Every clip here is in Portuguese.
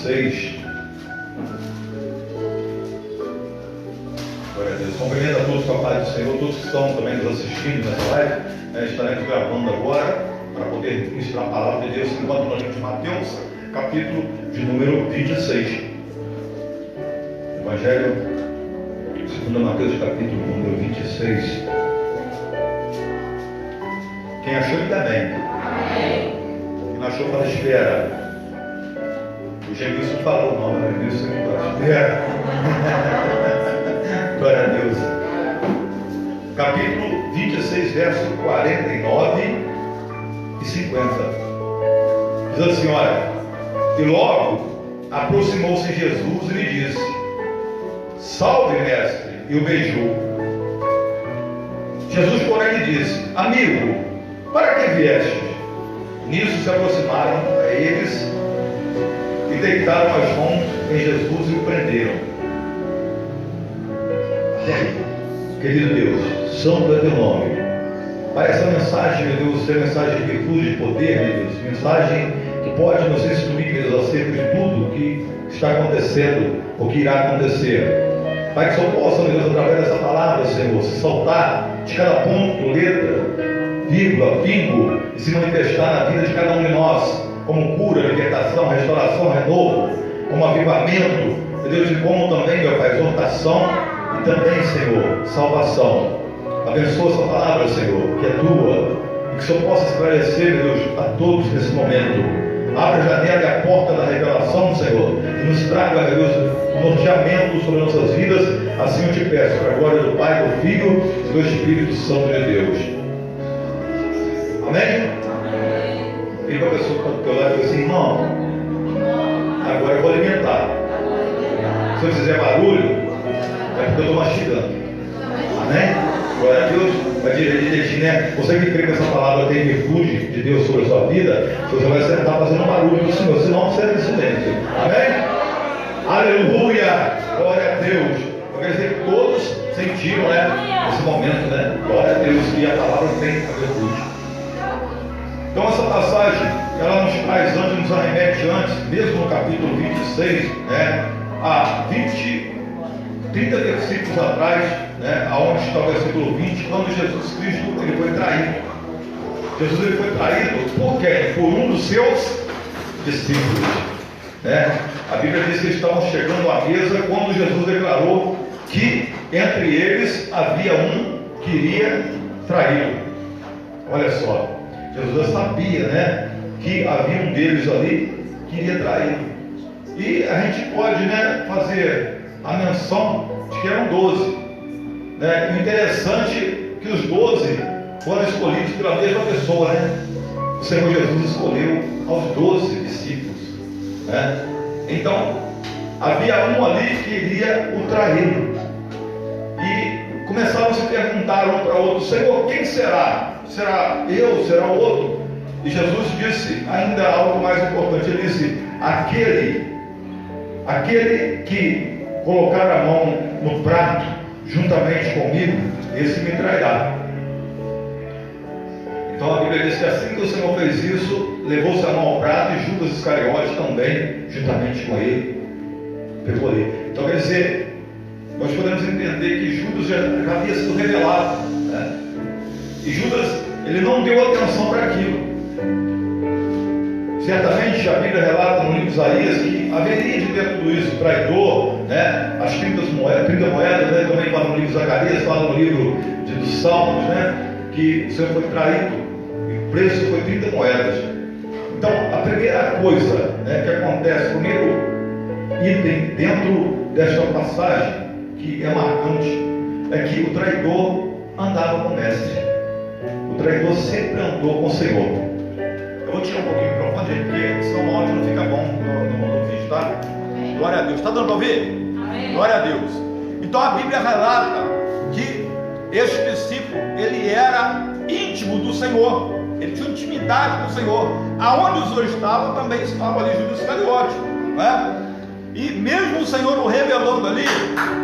26. Glória a Deus. Cumprimento a todos com a paz do Senhor, todos que estão também nos assistindo nessa live, estaremos gravando agora para poder ministrar a palavra de Deus enquanto nós lemos Mateus, capítulo de número 26. Evangelho segundo Mateus, capítulo número 26. Quem achou, ainda bem. Quem não achou, para espera. O Gemilson falou, não, o Gemilson para espera. Glória a Deus. Capítulo 26, verso 49 e 50. Diz assim, olha: e logo aproximou-se Jesus e lhe disse: salve, mestre, e o beijou. Jesus, porém, lhe disse: amigo, para que viestes? Nisso se aproximaram a eles e deitaram as mãos em Jesus e o prenderam. Querido Deus, santo é teu nome. Para essa mensagem, meu Deus, ser mensagem de virtude, de poder, meu Deus, mensagem que pode nos instruir, meu Deus, acerca de tudo que está acontecendo, ou que irá acontecer. Pai, que só possa, meu Deus, através dessa palavra, Senhor, se soltar de cada ponto, letra, vírgula, pingo, e se manifestar na vida de cada um de nós, como cura, libertação, restauração, renovo, como avivamento, meu Deus, e como também, meu Pai, exortação e também, Senhor, salvação. Abençoa essa palavra, Senhor, que é tua, e que só possa esclarecer, meu Deus, a todos nesse momento. Abra a janela e a porta da revelação, Senhor, e nos traga, meu Deus, um norteamento sobre nossas vidas. Assim eu te peço, para a glória do Pai, do Filho e do Espírito Santo de Deus. Amém? E para a pessoa que está do teu lado, diz assim: irmão, agora eu vou alimentar. Se eu fizer barulho, é porque eu estou mastigando. Amém? Glória a Deus. Vai direitinho, né? Você que crê que essa palavra tem virtude de Deus sobre a sua vida, você vai sentar fazendo barulho do Senhor, senão você é em silêncio. Amém? Aleluia! Glória a Deus. Eu quero dizer que todos sentiram, né? Nesse momento, né? Glória a Deus, que a palavra tem a virtude. Então essa passagem, ela nos traz antes, nos arremete antes, mesmo no capítulo 26, né? A 30 versículos atrás, né, aonde está o versículo 20, quando Jesus Cristo ele foi traído. Jesus ele foi traído por quem? Por um dos seus discípulos. Né? A Bíblia diz que eles estavam chegando à mesa quando Jesus declarou que entre eles havia um que iria traí-lo. Olha só, Jesus já sabia, né, que havia um deles ali que iria traí-lo. E a gente pode, né, fazer a menção de que eram 12. Né? E o interessante é que os 12 foram escolhidos pela mesma pessoa. Né? O Senhor Jesus escolheu aos 12 discípulos. Né? Então, havia um ali que iria o trair. E começaram a se perguntar um para o outro: Senhor, quem será? Será eu? Será o outro? E Jesus disse ainda algo mais importante. Ele disse: aquele que colocar a mão no prato juntamente comigo, esse me trairá. Então a Bíblia diz que assim que o Senhor fez isso, levou-se a mão ao prato, e Judas Iscariote também, juntamente com ele, pegou ele. Então quer dizer, nós podemos entender que Judas já havia sido revelado, né? E Judas, ele não deu atenção para aquilo. Certamente a Bíblia relata no livro de Isaías que haveria de ter tudo isso, traidor, né? As 30 moedas, né? Também fala no livro de Zacarias, fala no livro dos Salmos, né? Que o Senhor foi traído e o preço foi 30 moedas. Então a primeira coisa, né, que acontece, o primeiro item dentro desta passagem que é marcante, é que o traidor andava com o mestre. O traidor sempre andou com o Senhor. Eu vou tirar um pouquinho o microfone, gente, porque senão o áudio não fica bom no vídeo, tá? Amém. Glória a Deus. Está dando para ouvir? Amém. Glória a Deus. Então a Bíblia relata que este discípulo, ele era íntimo do Senhor. Ele tinha intimidade com o Senhor. Aonde os dois estavam, também estava ali Judas Iscariote, né? E mesmo o Senhor o revelando ali,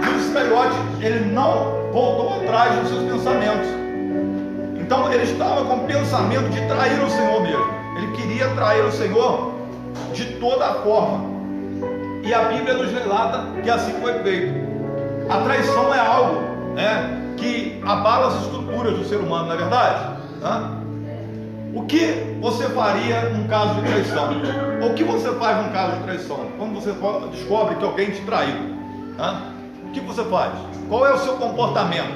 Judas Iscariote, ele não voltou atrás dos seus pensamentos. Então ele estava com o pensamento de trair o Senhor mesmo. Ele queria trair o Senhor de toda a forma. E a Bíblia nos relata que assim foi feito. A traição é algo, né, que abala as estruturas do ser humano, não é verdade? O que você faria num caso de traição? Ou o que você faz num caso de traição? Quando você descobre que alguém te traiu, o que você faz? Qual é o seu comportamento?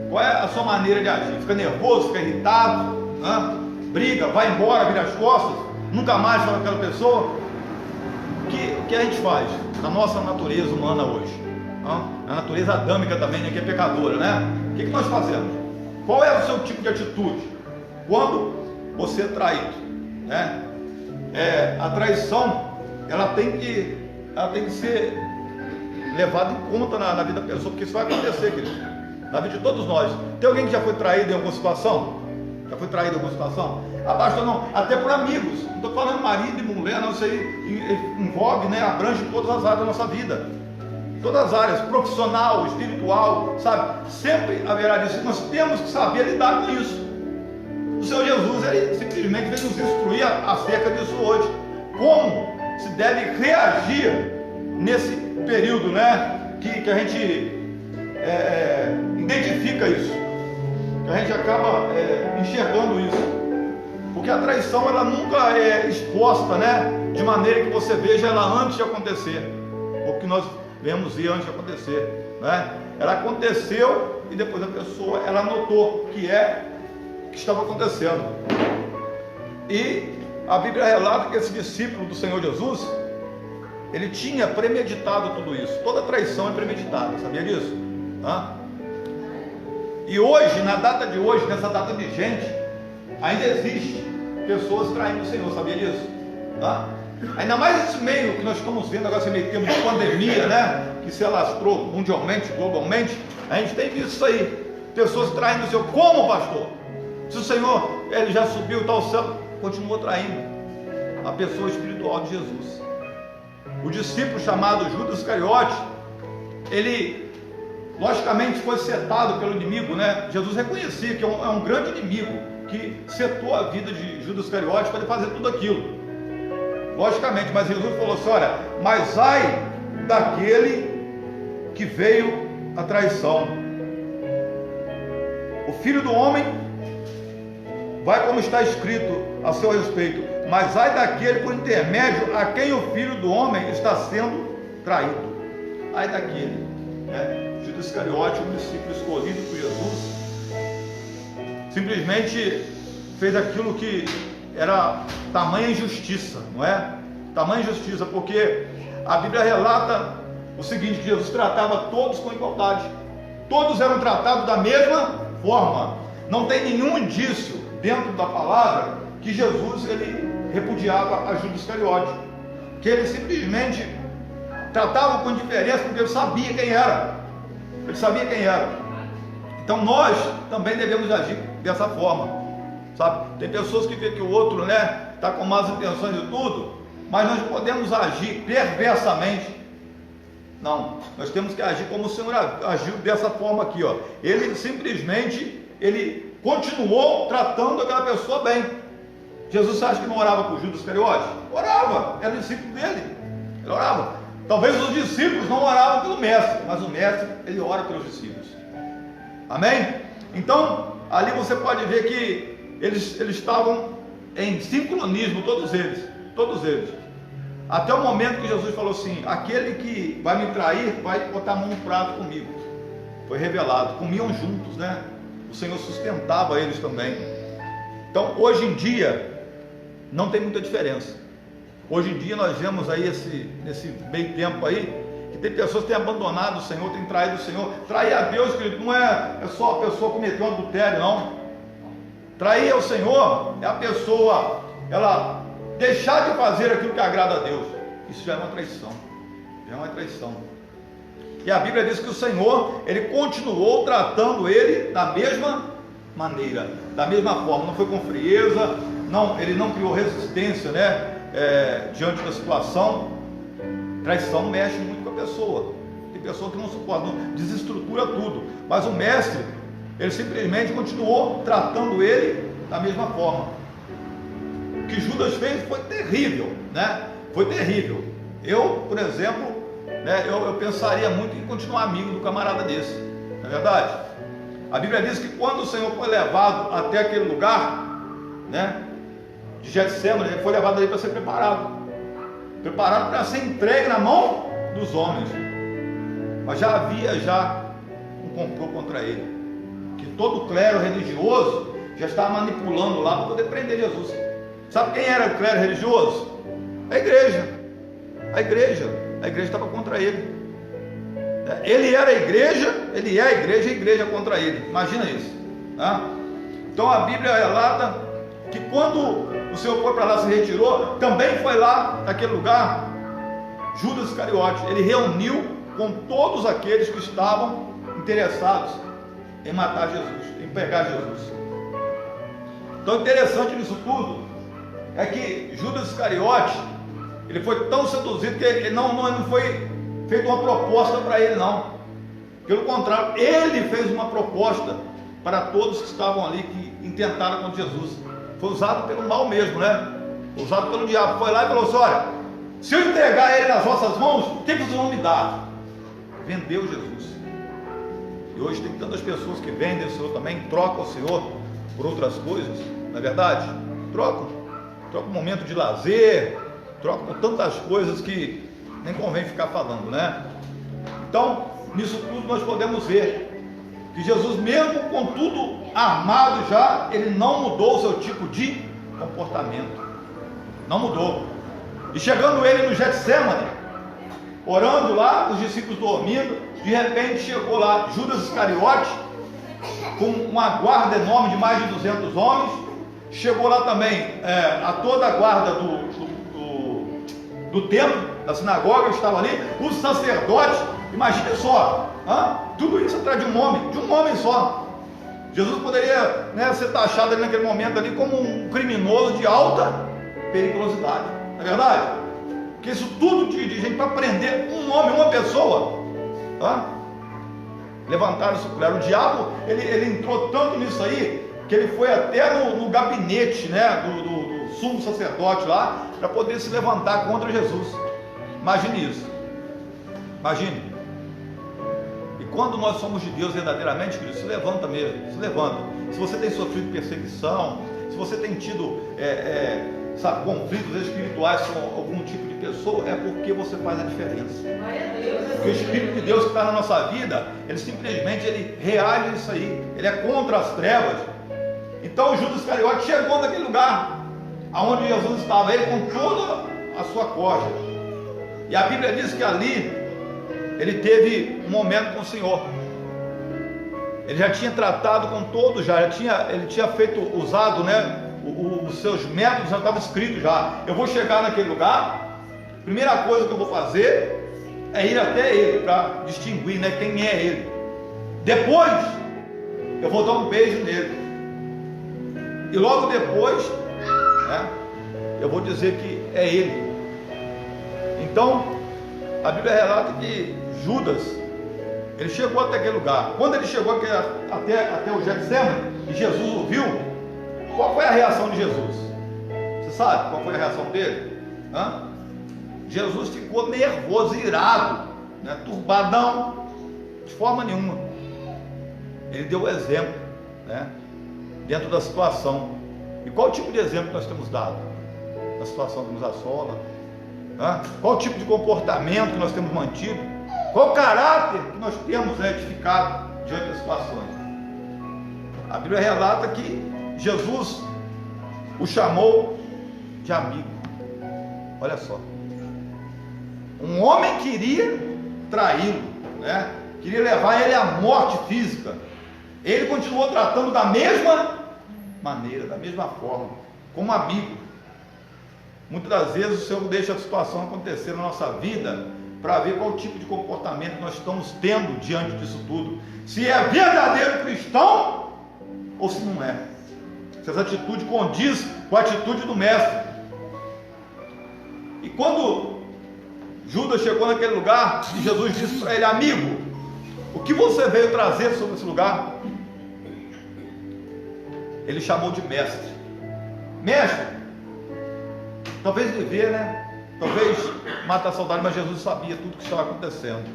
Qual é a sua maneira de agir? Fica nervoso, fica irritado, briga, vai embora, vira as costas, nunca mais fala com aquela pessoa? O que a gente faz na nossa natureza humana hoje? Na natureza adâmica também, né, que é pecadora, né? O que nós fazemos? Qual é o seu tipo de atitude quando você é traído, né? A traição, ela tem que ser levada em conta na vida da pessoa, porque isso vai acontecer, querido, na vida de todos nós. Tem alguém que já foi traído em alguma situação? Já foi traído em alguma situação? Pastor, não, até por amigos. Não estou falando marido e mulher, não, isso aí envolve, né, abrange todas as áreas da nossa vida. Todas as áreas, profissional, espiritual, sabe? Sempre haverá disso. Nós temos que saber lidar com isso. O Senhor Jesus, ele simplesmente veio nos instruir acerca disso hoje. Como se deve reagir nesse período, né? Que a gente identifica isso. Que a gente acaba enxergando isso. Porque a traição, ela nunca é exposta, né, de maneira que você veja ela antes de acontecer. O que nós vemos antes de acontecer, né? Ela aconteceu e depois a pessoa, ela notou que estava acontecendo. E a Bíblia relata que esse discípulo do Senhor Jesus, ele tinha premeditado tudo isso. Toda traição é premeditada, sabia disso? E hoje, na data de hoje, nessa data vigente, ainda existe pessoas traindo o Senhor, sabia disso? Ainda mais esse meio que nós estamos vendo agora, esse meio tempo de pandemia, né, que se alastrou mundialmente, globalmente. A gente tem visto isso aí, pessoas traindo o Senhor. Como, pastor? Se o Senhor, ele já subiu, está ao céu, continuou traindo a pessoa espiritual de Jesus. O discípulo chamado Judas Iscariote, ele logicamente foi setado pelo inimigo, né? Jesus reconhecia que é um grande inimigo que setou a vida de Judas Iscariote para ele fazer tudo aquilo. Logicamente, mas Jesus falou assim: olha, mas ai daquele que veio a traição. O Filho do Homem vai como está escrito a seu respeito, mas ai daquele por intermédio a quem o Filho do Homem está sendo traído. Ai daquele, né? Judas Iscariote, um discípulo escolhido por Jesus, simplesmente fez aquilo que era tamanha injustiça, não é? Tamanha injustiça, porque a Bíblia relata o seguinte: que Jesus tratava todos com igualdade, todos eram tratados da mesma forma. Não tem nenhum indício dentro da palavra que Jesus, ele repudiava a Judas Iscariote, que ele simplesmente tratava com indiferença, porque ele sabia quem era. Ele sabia quem era. Então nós também devemos agir dessa forma, sabe? Tem pessoas que veem que o outro, né, está com más intenções e tudo, mas nós podemos agir perversamente. Não, nós temos que agir como o Senhor agiu dessa forma aqui, ó. Ele simplesmente, ele continuou tratando aquela pessoa bem. Jesus, acha que não orava por Judas Iscariote? Orava, era discípulo dele, ele orava. Talvez os discípulos não oravam pelo mestre, mas o mestre, ele ora pelos discípulos. Amém? Então, ali você pode ver que eles estavam em sincronismo, todos eles. Até o momento que Jesus falou assim: aquele que vai me trair, vai botar a mão no prato comigo. Foi revelado, comiam juntos, né? O Senhor sustentava eles também. Então, hoje em dia, não tem muita diferença. Hoje em dia nós vemos aí nesse meio tempo aí, que tem pessoas que têm abandonado o Senhor, têm traído o Senhor. Trair a Deus, querido, não é só a pessoa cometer um adultério, não. Trair ao Senhor é a pessoa, ela deixar de fazer aquilo que agrada a Deus. Isso já é uma traição. Já é uma traição. E a Bíblia diz que o Senhor, ele continuou tratando ele da mesma maneira, da mesma forma. Não foi com frieza, não, ele não criou resistência, né? Diante da situação. Traição mexe muito com a pessoa. Tem pessoa que não suporta, desestrutura tudo. Mas o mestre, ele simplesmente continuou tratando ele da mesma forma. O que Judas fez foi terrível, né? Foi terrível. Eu, por exemplo, né, eu pensaria muito em continuar amigo do camarada desse, não é verdade? A Bíblia diz que quando o Senhor foi levado até aquele lugar, né, de Getsemane, ele foi levado ali para ser preparado para ser entregue na mão dos homens. Mas já havia um complô contra ele, que todo o clero religioso já estava manipulando lá para poder prender Jesus. Sabe quem era o clero religioso? A igreja estava contra ele. Ele era a igreja, ele é a igreja contra ele. Imagina isso, tá? Então a Bíblia relata que quando o Senhor foi para lá, se retirou, também foi lá naquele lugar Judas Iscariote. Ele reuniu com todos aqueles que estavam interessados em matar Jesus, em pegar Jesus. Então, interessante nisso tudo é que Judas Iscariote, ele foi tão seduzido que ele não foi feita uma proposta para ele, não. Pelo contrário, ele fez uma proposta para todos que estavam ali, que intentaram contra Jesus. Foi usado pelo mal mesmo, né? Usado pelo diabo. Foi lá e falou assim: olha, se eu entregar ele nas vossas mãos, o que vocês vão me dar? Vendeu Jesus. E hoje tem tantas pessoas que vendem o Senhor também, trocam o Senhor por outras coisas, não é verdade? Trocam um momento de lazer, trocam por tantas coisas que nem convém ficar falando, né? Então, nisso tudo nós podemos ver que Jesus, mesmo com tudo armado já, ele não mudou o seu tipo de comportamento, não mudou. E chegando ele no Getsemane, orando lá, os discípulos dormindo, de repente chegou lá Judas Iscariote, com uma guarda enorme de mais de 200 homens. Chegou lá também a toda a guarda do templo, da sinagoga, estava ali, os sacerdotes. Imagine só, tudo isso atrás de um homem só. Jesus poderia, né, ser taxado ali naquele momento ali como um criminoso de alta periculosidade, não é verdade? Porque isso tudo de gente para prender um homem, uma pessoa, levantaram isso claro. O diabo, ele entrou tanto nisso aí, que ele foi até no gabinete, né, do sumo sacerdote lá, para poder se levantar contra Jesus. Imagine isso, imagine. E quando nós somos de Deus verdadeiramente, querido, se levanta mesmo, se levanta. Se você tem sofrido perseguição, se você tem tido conflitos espirituais com algum tipo de pessoa, é porque você faz a diferença. Porque o Espírito de Deus que está na nossa vida, ele simplesmente reage a isso aí, ele é contra as trevas. Então Judas Iscariote chegou naquele lugar aonde Jesus estava, ele com toda a sua corja. E a Bíblia diz que ali ele teve um momento com o Senhor. Ele já tinha tratado com todos, ele tinha usado, né, os seus métodos já estavam escritos já. Eu vou chegar naquele lugar, primeira coisa que eu vou fazer é ir até ele, para distinguir, né, quem é ele. Depois eu vou dar um beijo nele, e logo depois, né, eu vou dizer que é ele. Então a Bíblia relata que Judas, ele chegou até aquele lugar. Quando ele chegou até o Getsemane e Jesus o viu, qual foi a reação de Jesus? Você sabe qual foi a reação dele? Jesus ficou nervoso, irado, né? Turbadão, de forma nenhuma. Ele deu o exemplo, né, dentro da situação. E qual tipo de exemplo nós temos dado na situação que nos assola? Qual tipo de comportamento que nós temos mantido? Qual caráter que nós temos edificado diante das situações? A Bíblia relata que Jesus o chamou de amigo. Olha só, um homem queria traí-lo, né? Queria levar ele à morte física. Ele continuou tratando da mesma maneira, da mesma forma, como amigo. Muitas das vezes o Senhor deixa a situação acontecer na nossa vida para ver qual tipo de comportamento nós estamos tendo diante disso tudo. Se é verdadeiro cristão ou se não é. Se essa atitude condiz com a atitude do mestre. E quando Judas chegou naquele lugar, e Jesus disse para ele: amigo, o que você veio trazer sobre esse lugar? Ele chamou de mestre. Mestre, talvez ele vê, né, talvez mata a saudade, mas Jesus sabia tudo que estava acontecendo.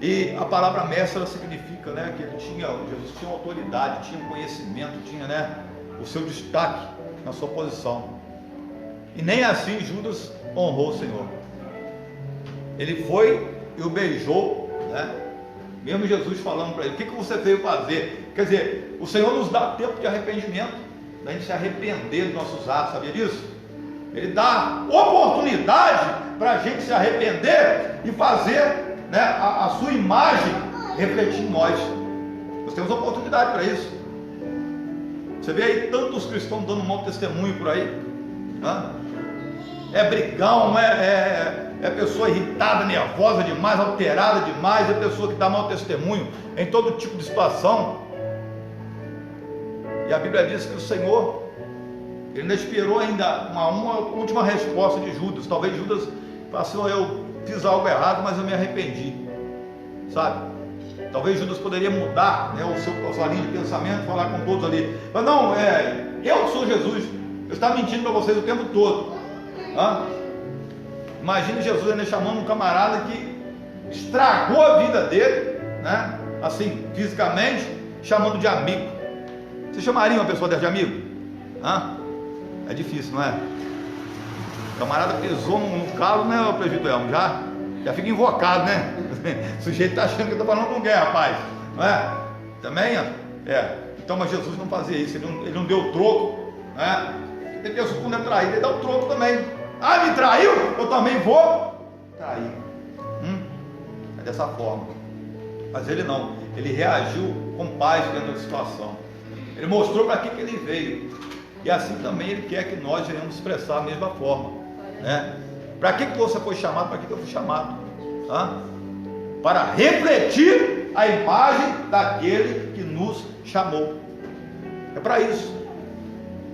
E a palavra mestre, ela significa, né, que Jesus tinha autoridade, tinha conhecimento, tinha, né, o seu destaque na sua posição. E nem assim Judas honrou o Senhor. Ele foi e o beijou, né? Mesmo Jesus falando para ele: o que você veio fazer? Quer dizer, o Senhor nos dá tempo de arrependimento, da gente se arrepender dos nossos atos, sabia disso? Ele dá oportunidade para a gente se arrepender e fazer, né, a sua imagem refletir em nós. Nós temos oportunidade para isso. Você vê aí tantos cristãos dando um mau testemunho por aí, né? É brigão, é pessoa irritada, nervosa demais, alterada demais, é pessoa que dá mau testemunho em todo tipo de situação. E a Bíblia diz que o Senhor, ele ainda esperou ainda uma última resposta de Judas. Talvez Judas falasse: eu fiz algo errado, mas eu me arrependi, sabe? Talvez Judas poderia mudar, né, a sua linha de pensamento, falar com todos ali: mas não, eu sou Jesus, eu estava mentindo para vocês o tempo todo. Imagine Jesus ainda chamando um camarada que estragou a vida dele, né, assim, fisicamente, chamando de amigo. Você chamaria uma pessoa dessa de amigo? É difícil, não é? O camarada pisou no calo, né, o presbítero Elmo? Já fica invocado, né? O sujeito está achando que está falando com alguém, rapaz, não é? Também, então, mas Jesus não fazia isso, ele não deu troco, né? Tem pessoa que quando é traído, ele dá o troco também. Me traiu? Eu também vou trair. É dessa forma. Mas ele não, ele reagiu com paz dentro da situação. Ele mostrou para que ele veio. E assim também ele quer que nós venhamos expressar a mesma forma, né? Para que você foi chamado? Para que eu fui chamado? Para refletir a imagem daquele que nos chamou. É para isso.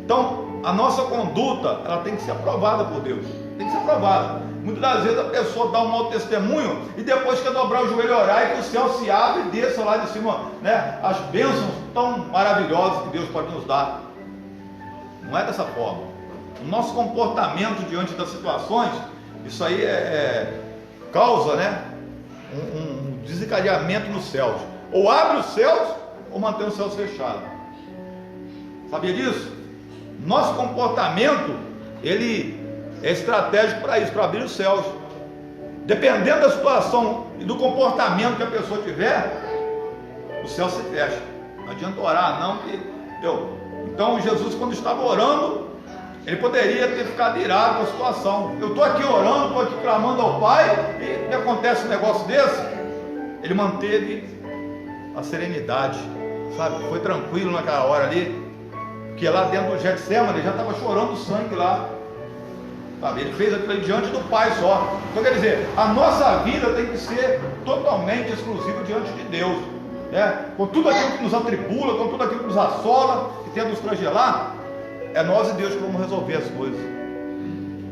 Então, a nossa conduta, ela tem que ser aprovada por Deus. Tem que ser aprovada. Muitas das vezes a pessoa dá um mau testemunho e depois quer dobrar o joelho e orar, e que o céu se abre e desça lá de cima, né, as bênçãos tão maravilhosas que Deus pode nos dar. Não é dessa forma. O nosso comportamento diante das situações, isso aí causa, né, um desencadeamento nos céus. Ou abre os céus, ou mantém os céus fechados. Sabia disso? Nosso comportamento, ele é estratégico para isso, para abrir os céus. Dependendo da situação e do comportamento que a pessoa tiver, o céu se fecha. Não adianta orar, não, Então Jesus, quando estava orando, ele poderia ter ficado irado com a situação. Eu estou aqui orando, estou aqui clamando ao Pai, e acontece um negócio desse. Ele manteve a serenidade, sabe? Foi tranquilo naquela hora ali. Porque lá dentro do Getsemane ele já estava chorando sangue lá, sabe? Ele fez aquilo diante do Pai só. Então quer dizer, a nossa vida tem que ser totalmente exclusiva diante de Deus, né? Com tudo aquilo que nos atribula, com tudo aquilo que nos assola, que tenta nos flagelar, é nós e Deus que vamos resolver as coisas.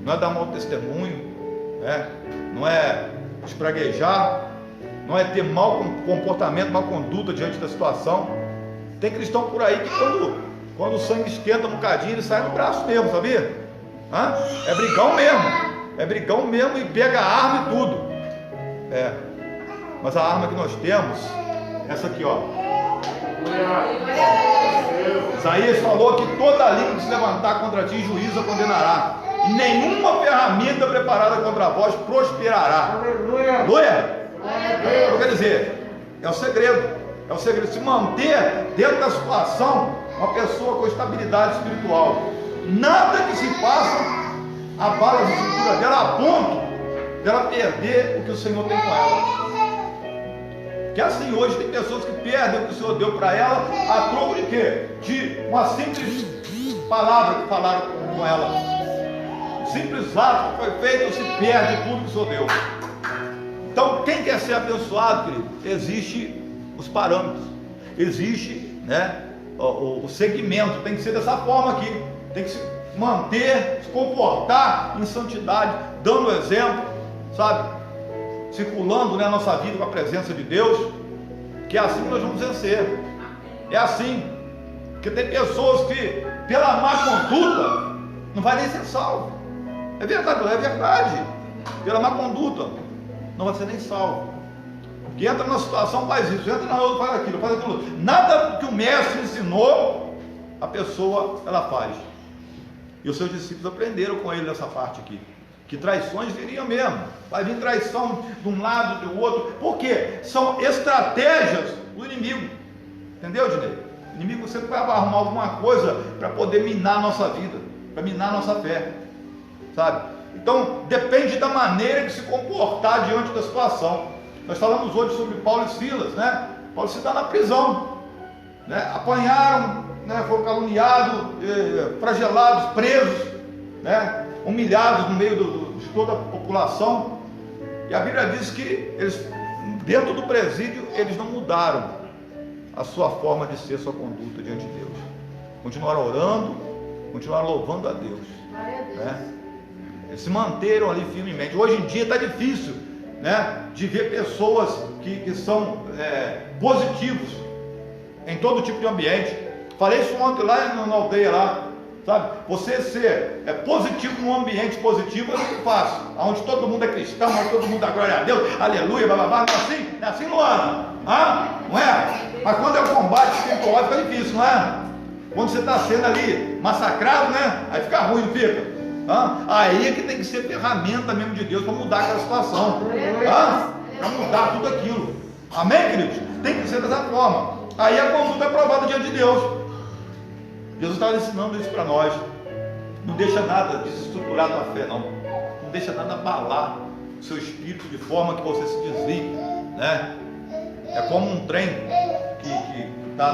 Não é dar mau testemunho, né? Não é espraguejar, não é ter mau comportamento, má conduta diante da situação. Tem cristão por aí que quando o sangue esquenta um bocadinho, ele sai no braço mesmo, sabia? É brigão mesmo, e pega a arma e tudo. Mas a arma que nós temos, essa aqui, ó. Isaías falou que toda língua que se levantar contra ti, juízo a condenará, e nenhuma ferramenta preparada contra vós prosperará. Aleluia! Então, quer dizer, é o segredo, se manter dentro da situação, uma pessoa com estabilidade espiritual. Nada que se faça abala a estrutura dela a ponto dela perder o que o Senhor tem com ela. Que assim, hoje tem pessoas que perdem o que o Senhor deu para ela a troco de quê? De uma simples palavra que falaram com ela. Um simples ato que foi feito, se perde tudo que o Senhor deu. Então, quem quer ser abençoado, querido, existe os parâmetros, existe, né, o segmento, tem que ser dessa forma aqui, tem que se manter, se comportar em santidade, dando exemplo, sabe, circulando, né, a nossa vida com a presença de Deus, que é assim que nós vamos vencer. É assim, porque tem pessoas que pela má conduta não vai nem ser salvo, É verdade. Pela má conduta, não vai ser nem salvo. Que entra numa situação, faz isso, entra na outra, faz aquilo. Nada que o mestre ensinou, a pessoa, ela faz. E os seus discípulos aprenderam com ele nessa parte aqui. Que traições viriam mesmo. Vai vir traição de um lado, do outro. Por quê? São estratégias do inimigo. Entendeu, Dinei? O inimigo sempre vai arrumar alguma coisa para poder minar a nossa vida, para minar a nossa fé. Sabe? Então, depende da maneira de se comportar diante da situação. Nós falamos hoje sobre Paulo e Silas, né? Paulo e Silas está na prisão, né? Apanharam, né? Foram caluniados, flagelados, presos, né? Humilhados no meio de toda a população. E a Bíblia diz que eles, dentro do presídio, eles não mudaram a sua forma de ser, sua conduta diante de Deus. Continuaram orando, continuaram louvando a Deus, né? Eles se manteram ali firmemente. Hoje em dia está difícil, né, de ver pessoas que são positivos em todo tipo de ambiente. Falei isso ontem lá na aldeia lá, sabe? Você ser positivo num ambiente positivo é muito fácil, onde todo mundo é cristão, onde todo mundo dá glória a Deus, aleluia, bababá. Não é assim, Luana? Não é? Mas quando é o combate espiritual fica difícil, não é? Quando você está sendo ali massacrado, né? Aí fica ruim, não fica? Aí é que tem que ser ferramenta mesmo de Deus para mudar aquela situação, para mudar tudo aquilo. Amém, queridos? Tem que ser dessa forma. Aí a conduta é provada diante de Deus. Jesus estava ensinando isso para nós. Não deixa nada desestruturar a tua fé, não. Não deixa nada abalar o seu espírito de forma que você se desvie, né? É como um trem que está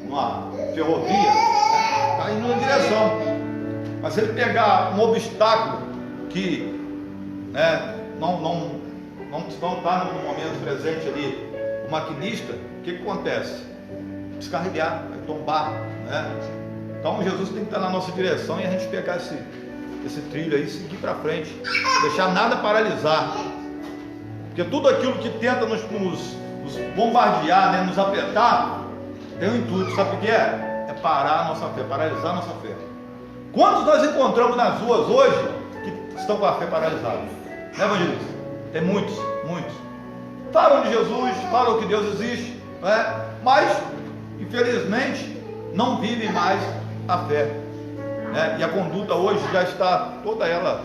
numa ferrovia, está indo numa direção. Mas se ele pegar um obstáculo que não está no momento presente ali, o maquinista, o que acontece? Descarrilhar, vai tombar, né? Então Jesus tem que estar na nossa direção e a gente pegar esse trilho aí e seguir para frente, deixar nada paralisar, porque tudo aquilo que tenta nos bombardear, né, nos apertar, tem um intuito, sabe o que é? É parar a nossa fé, paralisar a nossa fé. Quantos nós encontramos nas ruas hoje que estão com a fé paralisada? Né, evangelista? Tem muitos. Falam de Jesus, falam que Deus existe, né? Mas, infelizmente, não vivem mais a fé, né? E a conduta hoje já está toda ela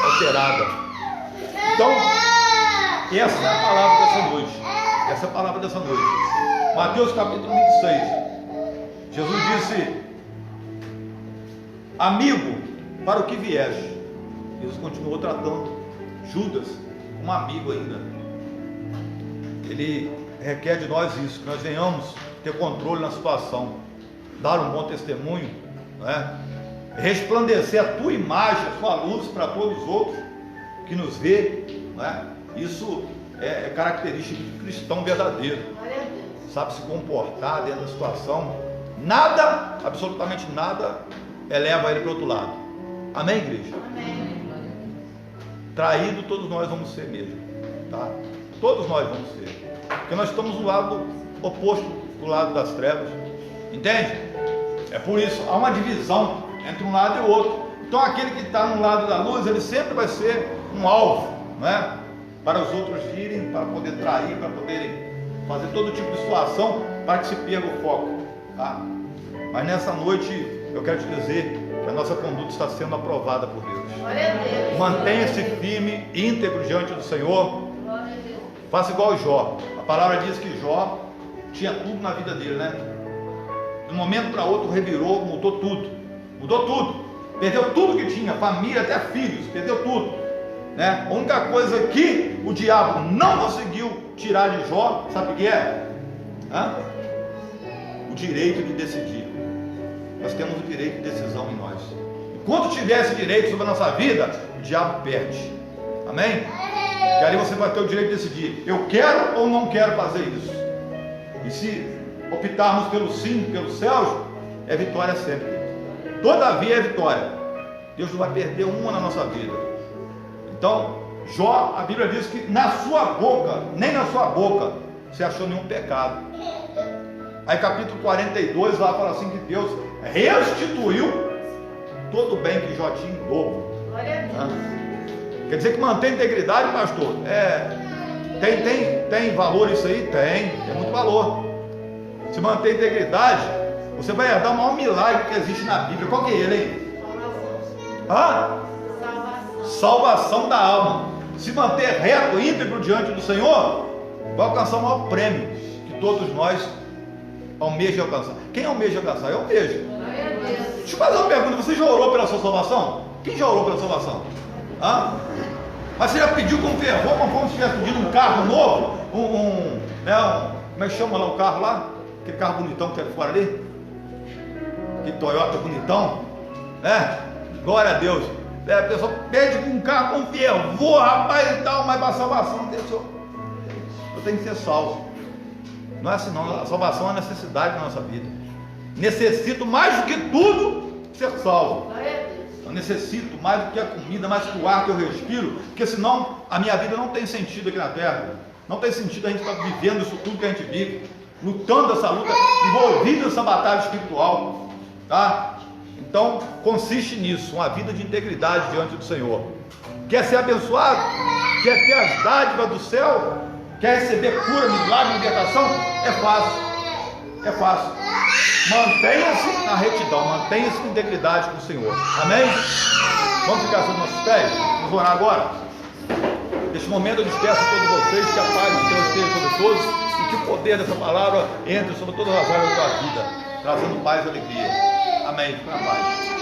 alterada. Então, essa é a palavra dessa noite. Mateus capítulo 26. Jesus disse: amigo, para o que vieste. Jesus continuou tratando Judas como amigo ainda. Ele requer de nós isso, que nós venhamos ter controle na situação, dar um bom testemunho, né? Resplandecer a tua imagem, a tua luz para todos os outros que nos vê, né? Isso é característica de cristão verdadeiro. Sabe se comportar dentro da situação. Nada, absolutamente nada, eleva ele para o outro lado. Amém, igreja? Amém. Traído todos nós vamos ser mesmo, tá? Todos nós vamos ser, porque nós estamos no lado oposto do lado das trevas, entende? É por isso, há uma divisão entre um lado e o outro. Então aquele que está no lado da luz, ele sempre vai ser um alvo, né? Para os outros virem, para poder trair, para poderem fazer todo tipo de situação, para que se perca o foco, tá? Mas nessa noite, eu quero te dizer que a nossa conduta está sendo aprovada por Deus. Mantenha-se firme, íntegro diante do Senhor. Faça igual Jó. A palavra diz que Jó tinha tudo na vida dele, né? De um momento para outro revirou, mudou tudo. Perdeu tudo que tinha, família, até filhos, perdeu tudo, né? A única coisa que o diabo não conseguiu tirar de Jó, sabe o que é? O direito de decidir. Nós temos o direito de decisão em nós. Enquanto tiver esse direito sobre a nossa vida, o diabo perde. Amém? Que ali você vai ter o direito de decidir: eu quero ou não quero fazer isso. E se optarmos pelo sim, pelos céus, é vitória sempre. Todavia é vitória. Deus não vai perder uma na nossa vida. Então, Jó, a Bíblia diz que na sua boca, nem na sua boca, você achou nenhum pecado. Aí capítulo 42 lá fala assim que Deus restituiu todo o bem que Jó tinha em dobro. Quer dizer que mantém integridade, pastor? Tem valor isso aí? Tem muito valor. Se manter integridade, você vai herdar o maior milagre que existe na Bíblia. Qual que é ele, hein? Salvação da alma. Se manter reto, íntegro diante do Senhor, vai alcançar o maior prêmio que todos nós almejam alcançar. Quem almeja alcançar? Eu almejo. Deixa eu fazer uma pergunta. Você já orou pela sua salvação? Quem já orou pela salvação? Mas você já pediu com fervor, como se tivesse pedido um carro novo? Como é que chama lá o carro lá? Aquele carro bonitão que tem fora ali? Que Toyota bonitão, né? Glória a Deus. A pessoa pede um carro com fervor, rapaz e tal, mas para a salvação, Deus, eu tenho que ser salvo. Não é assim não, a salvação é uma necessidade na nossa vida. Necessito mais do que tudo ser salvo. Eu necessito mais do que a comida, mais do que o ar que eu respiro, porque senão a minha vida não tem sentido aqui na terra. Não tem sentido a gente estar vivendo isso tudo que a gente vive, lutando essa luta, envolvido nessa batalha espiritual, tá? Então consiste nisso, uma vida de integridade diante do Senhor. Quer ser abençoado? Quer ter as dádivas do céu? Quer receber cura, milagre, libertação? É fácil. Mantenha-se na retidão, mantenha-se com integridade com o Senhor. Amém? Vamos ficar sobre nossos pés? Vamos orar agora? Neste momento eu despeço a todos vocês, que a paz do Senhor esteja sobre todos e que o poder dessa palavra entre sobre todas as áreas da tua vida, trazendo paz e alegria. Amém. Fica na paz.